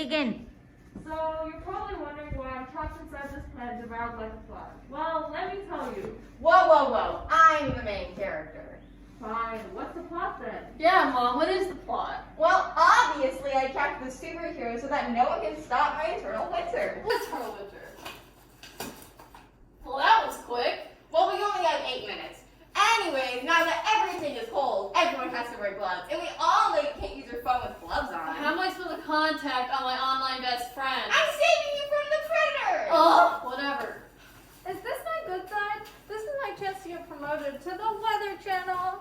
begin. So, you're probably wondering why I'm trapped inside this pen devoured like a fly. Well, let me tell you. Whoa. I'm the main character. Fine, what's the plot then? Yeah, Mom, what is the plot? Well, obviously I tracked the superhero so that no one can stop my eternal winter. Eternal winter. Well, that was quick. Well, we only have 8 minutes. Anyways, now that everything is cold, everyone has to wear gloves. And we all can't use your phone with gloves on. How am I supposed to contact all my online best friends? I'm saving you from the predators! Oh, whatever. Is this my good side? This is my chance to get promoted to the Weather Channel.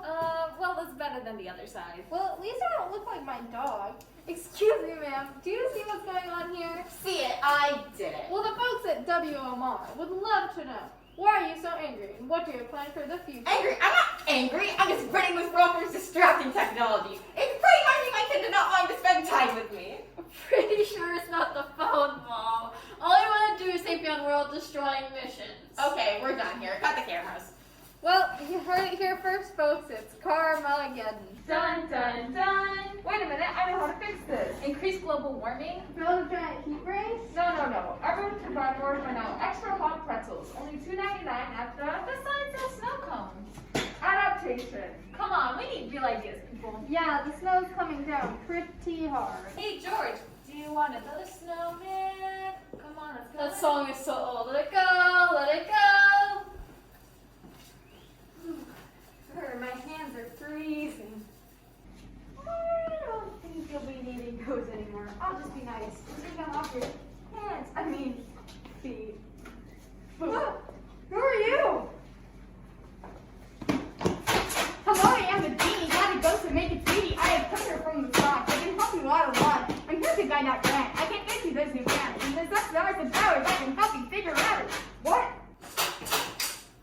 Well, that's better than the other side. Well, at least I don't look like my dog. Excuse me, ma'am. Do you see what's going on here? See it, I did it. Well, the folks at WMR would love to know. Why are you so angry? And what do you plan for the future? Angry? I'm not angry. I'm just running this world for distracting technology. It's pretty much my kid did not want to spend time with me. Pretty sure it's not the phone, Mom. All I want to do is take me on world-destroying missions. Okay, we're done here. Cut the cameras. Well, you heard it here first, folks. It's Carmageddon. Dun, dun, dun. Wait a minute, I know how to fix this. Increased global warming? Build a giant heat race? No. Everyone can buy more of my now extra hot pretzels. Only $2.99 at the Besides those snow cones. adaptation. Come on, we need real ideas, people. Yeah, the snow's coming down pretty hard. Hey, George, do you want another snowman? Come on, let's go. That song is so old. Let it go, let it go. My hands are freezing. I don't think you'll be needing those anymore. I'll just be nice. Take them off your hands. I mean, feet. Oh, who are you? Hello, I am the genie. Gotta go to make it speedy. I have come here from the sky. I can help you out a lot. I'm here to guide out Grant. I can get you those new plans. And there's that's the art of powers. I can help you figure out. What?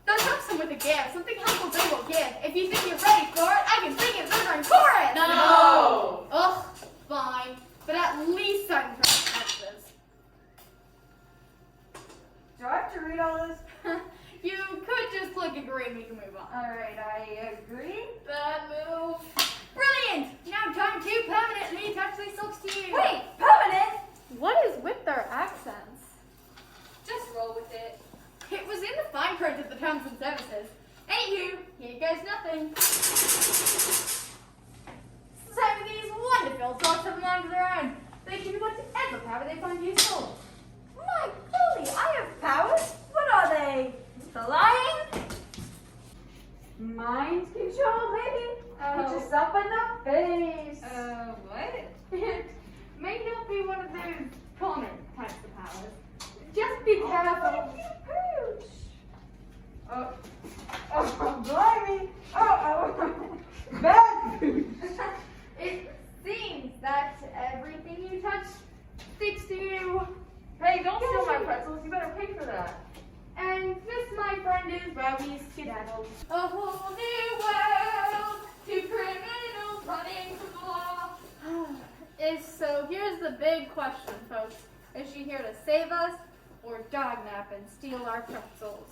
Those helps them with a gift. Something helpful they will give. If you think you're ready for it, I can sing it through in chorus. No. Ugh, fine. But at least I'm Texas. Do I have to read all this? You could just click agree and we can move on. Alright, I agree. Bad move. Brilliant! Now time to permanently touch these socks to you. Wait, permanent? What is with their accents? Just roll with it. It was in the fine print of the terms and services. Anywho, here goes nothing. So these wonderful socks of mine of their own. They can do whatever power they find useful. My golly, I have powers? What are they? Flying? Mind control, maybe? Oh. Put yourself in the face. What? It may not be one of those common types of powers. Just be careful. Blimey. Oh, bad food. It seems that everything you touch sticks to you. Hey, don't steal my pretzels. You better pay for that. And this, my friend, is where we skedaddle. A whole new world to criminals running from the law. So here's the big question, folks. Is she here to save us or dognap and steal our pretzels?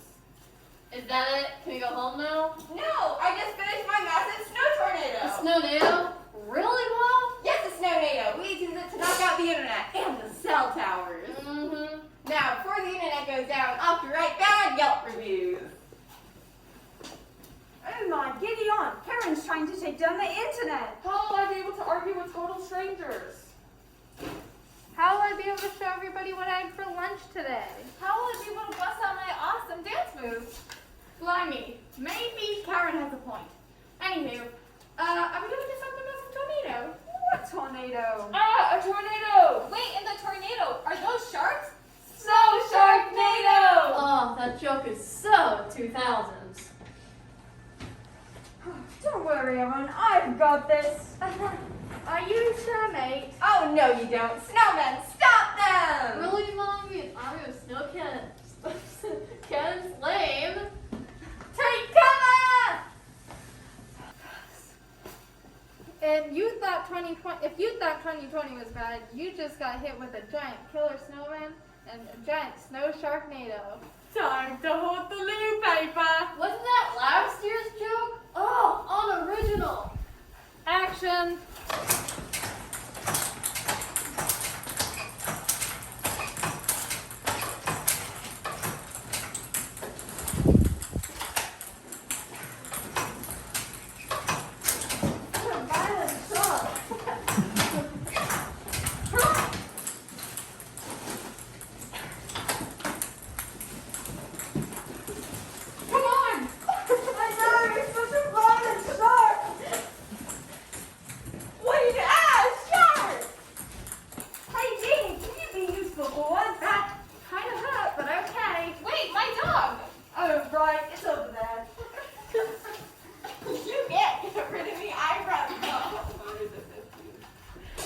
Is that it? Can we go home now? No, I just finished my massive snow tornado. A snow-nado? Really, Mom? Yes, a snow-nado. We use it to knock out the internet and the cell towers. Mm-hmm. Now, before the internet goes down, I'll have to write bad Yelp reviews. Oh my, giddy on. Karen's trying to take down the internet. How will I be able to argue with total strangers? How will I be able to show everybody what I had for lunch today? How will I be able to bust out my awesome dance moves? Blimey, maybe Karen has a point. Anywho, are we gonna do something about the tornado? What tornado? Ah, a tornado! Wait, in the tornado, are those sharks? Snow Sharknado! Oh, that joke is so 2000s. Don't worry, everyone. I've got this. Are you sure, mate? Oh, no, you don't. Snowmen, stop them! Really, Mom? We an army of snow cannons. Cannons lame. Take cover! And you thought 2020, if you thought 2020 was bad, you just got hit with a giant killer snowman and a giant snow sharknado. Time to hold the loo paper! Wasn't that last year's joke? Oh, unoriginal. Action! What? That kind of hurt, but okay. Wait, my dog! Oh, right, it's over there. You can't get rid of me, I run dog.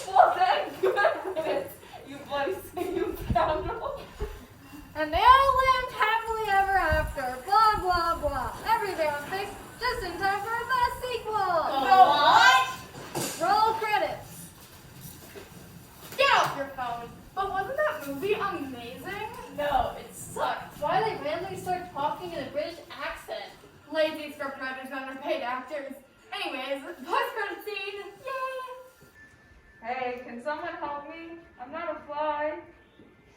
Well, then, good riddance, you bloody you scoundrel. And they all lived happily ever after. Blah, blah, blah. Everything was fixed just in time for the sequel. What? Roll credits. Get off your phone. But wasn't that movie amazing? No, it sucked. Why did they randomly start talking in a British accent? Lazy scriptwriters and underpaid actors. Anyways, post-credit scene. Yay! Hey, can someone help me? I'm not a fly.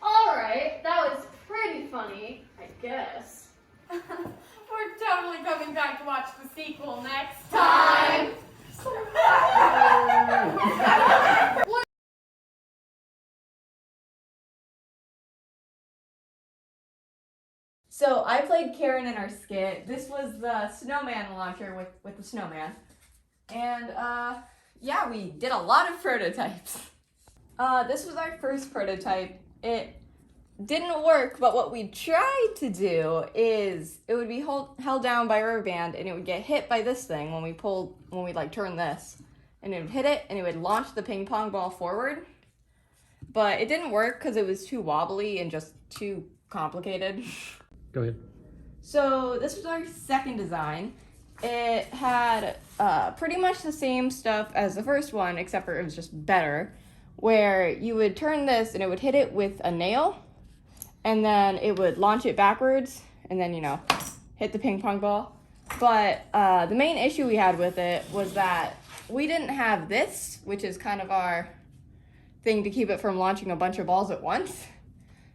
Alright, that was pretty funny, I guess. We're totally coming back to watch the sequel next Time. So I played Karen in our skit. This was the snowman launcher with the snowman. And yeah, we did a lot of prototypes. This was our first prototype. It didn't work, but what we tried to do is it would be held down by a rubber band and it would get hit by this thing when we like turn this. And it would hit it and it would launch the ping pong ball forward. But it didn't work because it was too wobbly and just too complicated. Go ahead. So this was our second design. It had pretty much the same stuff as the first one, except for it was just better, where you would turn this and it would hit it with a nail, and then it would launch it backwards, and then, you know, hit the ping pong ball. But the main issue we had with it was that we didn't have this, which is kind of our thing to keep it from launching a bunch of balls at once.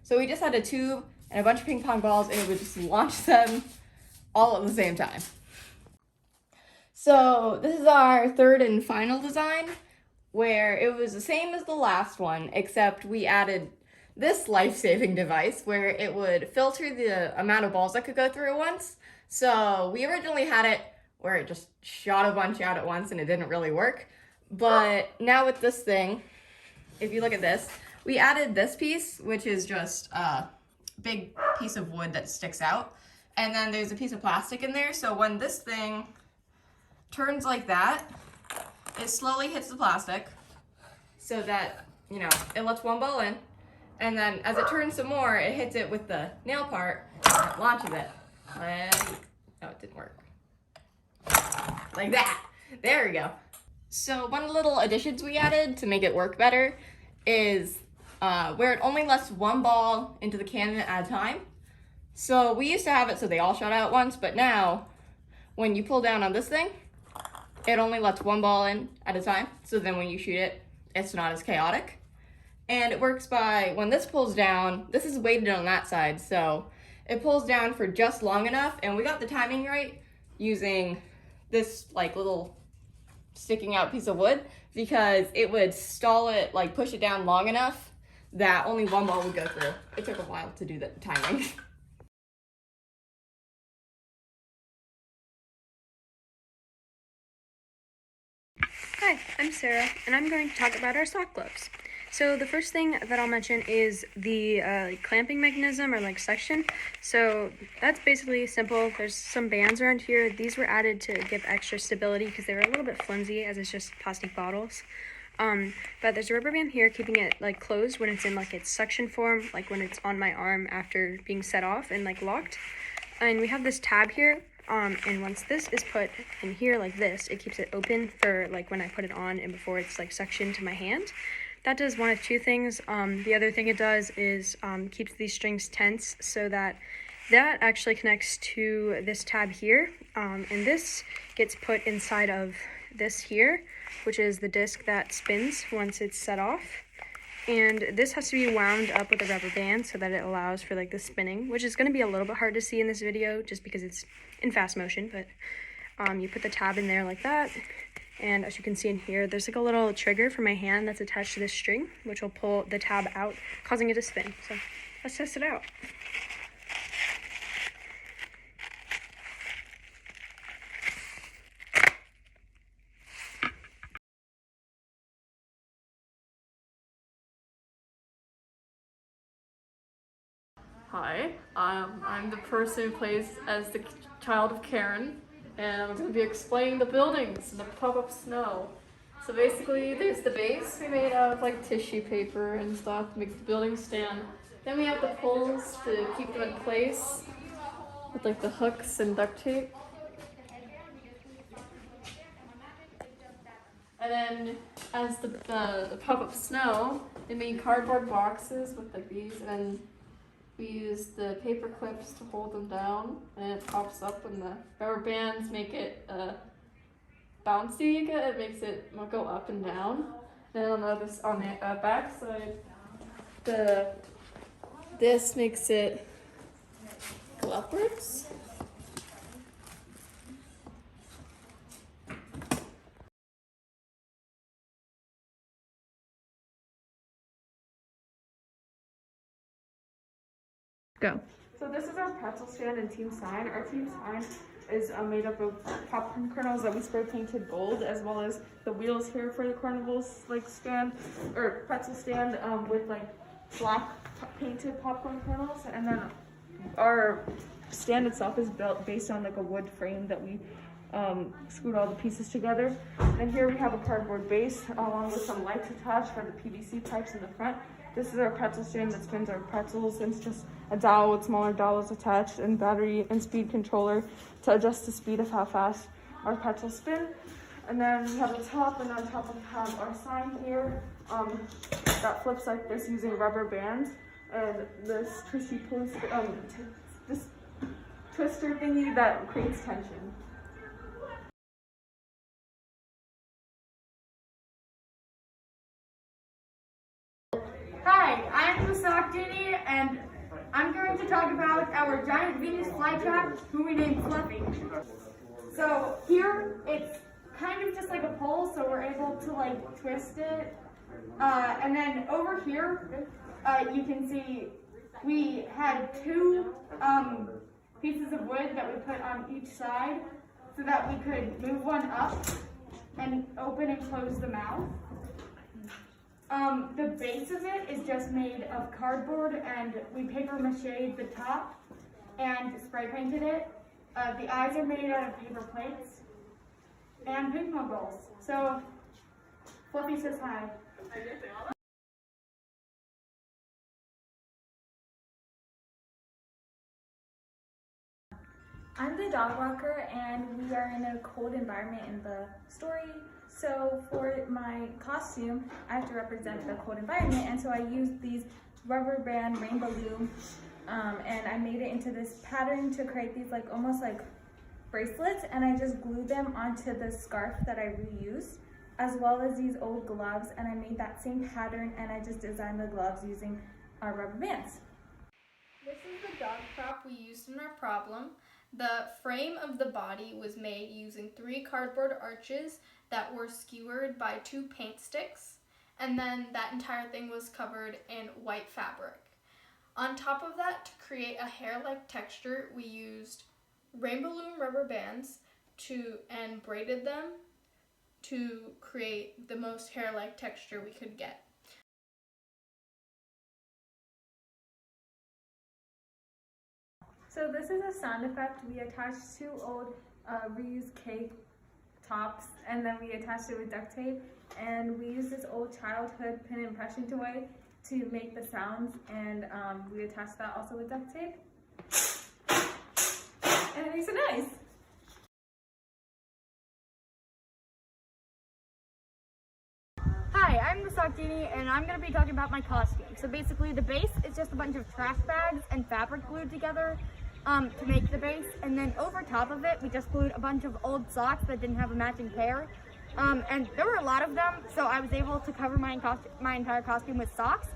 So we just had a tube and a bunch of ping pong balls, and it would just launch them all at the same time. So this is our third and final design, where it was the same as the last one, except we added this life-saving device where it would filter the amount of balls that could go through at once. So we originally had it where it just shot a bunch out at once and it didn't really work. But now with this thing, if you look at this, we added this piece, which is just a big piece of wood that sticks out. And then there's a piece of plastic in there, so when this thing turns like that, it slowly hits the plastic so that, you know, it lets one ball in. And then as it turns some more, it hits it with the nail part and it launches it. And, no, it didn't work. Like that. There we go. So one of the little additions we added to make it work better is where it only lets one ball into the cannon at a time. So we used to have it so they all shot out at once, but now when you pull down on this thing, it only lets one ball in at a time. So then when you shoot it, it's not as chaotic. And it works by when this pulls down, this is weighted on that side, so it pulls down for just long enough, and we got the timing right using this like little sticking out piece of wood, because it would stall it, like push it down long enough that only one ball would go through. It took a while to do the timing. Hi, I'm Sarah, and I'm going to talk about our sock gloves. So the first thing that I'll mention is the clamping mechanism, or like section. So that's basically simple. There's some bands around here. These were added to give extra stability because they were a little bit flimsy, as it's just plastic bottles. But there's a rubber band here keeping it like closed when it's in like its suction form, like when it's on my arm after being set off and like locked. And we have this tab here. And once this is put in here like this, it keeps it open for like when I put it on and before it's like suctioned to my hand. That does one of two things. The other thing it does is keeps these strings tense so that actually connects to this tab here. And this gets put inside of this here, which is the disc that spins once it's set off. And this has to be wound up with a rubber band so that it allows for like the spinning, which is going to be a little bit hard to see in this video just because it's in fast motion. But you put the tab in there like that. And as you can see in here, there's like a little trigger for my hand that's attached to this string, which will pull the tab out, causing it to spin. So let's test it out. Hi, I'm the person who plays as the child of Karen, and I'm going to be explaining the buildings and the pop-up snow. So basically, there's the base we made out of like tissue paper and stuff to make the building stand. Then we have the poles to keep them in place with like the hooks and duct tape. And then as the pop-up snow, they made cardboard boxes with like these, and then we use the paper clips to hold them down, and it pops up, and the rubber bands make it bouncy. It makes it go up and down. Then on the back side, this makes it go upwards. Go. So this is our pretzel stand and team sign. Our team sign is made up of popcorn kernels that we spray painted gold, as well as the wheels here for the carnival's like stand or pretzel stand with like black painted popcorn kernels. And then our stand itself is built based on like a wood frame that we screwed all the pieces together. And here we have a cardboard base along with some lights attached for the PVC pipes in the front. This is our pretzel stand that spins our pretzels, and it's just a dowel with smaller dowels attached and battery and speed controller to adjust the speed of how fast our pretzels spin. And then we have the top, and on top we have our sign here that flips like this using rubber bands, and this twisty this twister thingy that creates tension. Hi, I'm the Sock Genie, and I'm going to talk about our giant Venus flytrap, who we named Fluffy. So here, it's kind of just like a pole, so we're able to like twist it. And then over here, you can see we had two pieces of wood that we put on each side so that we could move one up and open and close the mouth. The base of it is just made of cardboard, and we paper mache'd the top and spray painted it. The eyes are made out of paper plates and ping pong balls. So Fluffy says hi. I'm the dog walker, and we are in a cold environment in the story. So for my costume, I have to represent the cold environment, and so I used these rubber band rainbow loom, and I made it into this pattern to create these like almost like bracelets, and I just glued them onto the scarf that I reused, as well as these old gloves, and I made that same pattern, and I just designed the gloves using our rubber bands. This is the dog prop we used in our problem. The frame of the body was made using 3 cardboard arches that were skewered by 2 paint sticks, and then that entire thing was covered in white fabric. On top of that, to create a hair-like texture, we used rainbow loom rubber bands and braided them to create the most hair-like texture we could get. So this is a sound effect. We attached 2 old reused cake tops, and then we attached it with duct tape, and we used this old childhood pin impression toy to make the sounds, and we attached that also with duct tape, and it makes a noise. Hi, I'm the Sock Genie, and I'm going to be talking about my costume. So basically the base is just a bunch of trash bags and fabric glued together to make the base, and then over top of it we just glued a bunch of old socks that didn't have a matching pair, and there were a lot of them, so I was able to cover my entire costume with socks.